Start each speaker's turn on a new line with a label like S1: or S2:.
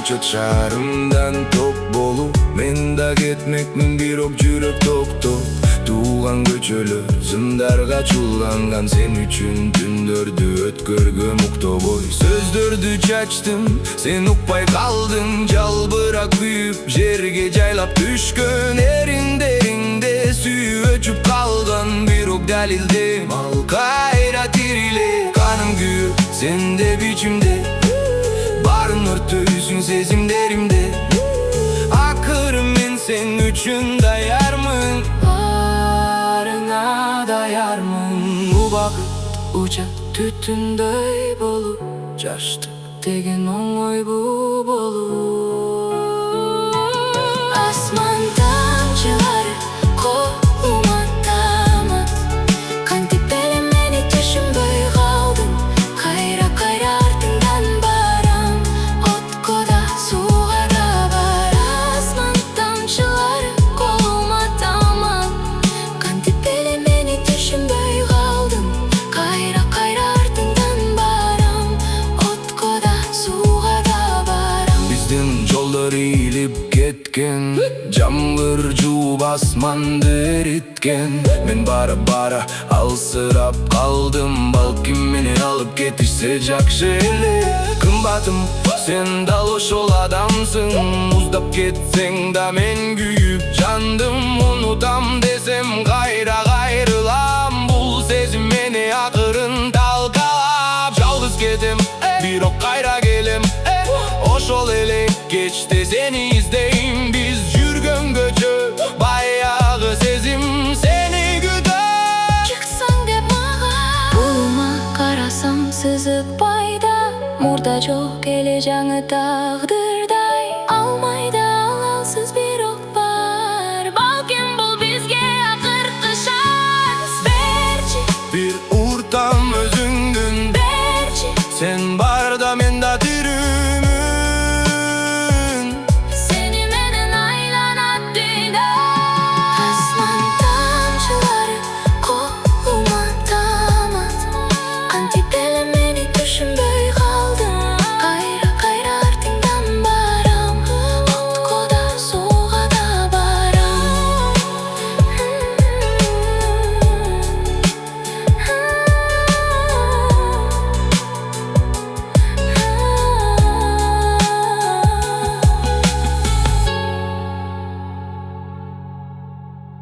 S1: uçat şarımdan top bolup men da ketmekmin birok жүрөк токтоп тууган көчөлөр зымдарга чуулганган сен үчүн түндөрдү өткөргөм уктобой сөздөрдү чачтым сен укпай калдың жалбырак күйүп жерге жайлап түшкөн эриндериңде сүйүү өчүп калган бирок далилдем ал кайра тириле каным күйүп сенде бичимде барын өрттөйсүң сезимдеримде акыры мен сен үчүн даярмын барыңа даярмын убакыт учат түтүндөй болуп жаштык деген оңойбу болуп асман тамчылары колума тамат кантип эле мени түшүнбөй калдың кайра артыңдан барам отко да сууга да бар асман тамчылары колума тамат кантип эле мени түшүнбөй калдың кайра артыңдан барам отко да сууга да барам биздин жолдор ийилип кеткен жамгыр жууп асманды эриткен мен бара алсырап калдым балким мени алып кетишсе жакшы эле кымбатым сен дал ошол адамсың муздап кетсең да мен күйүп жандым унутам десем кайра кайрылам бул сезим мени акырын талкалап жалгыз кетем бирок кайра келем ошол эле кечте сени издейм биз жүргөн көчө баягы сезим сени күтөт чыксаң деп мага улума карасам сызык пайда мурда жок эле жаңы тагдырдай алмайда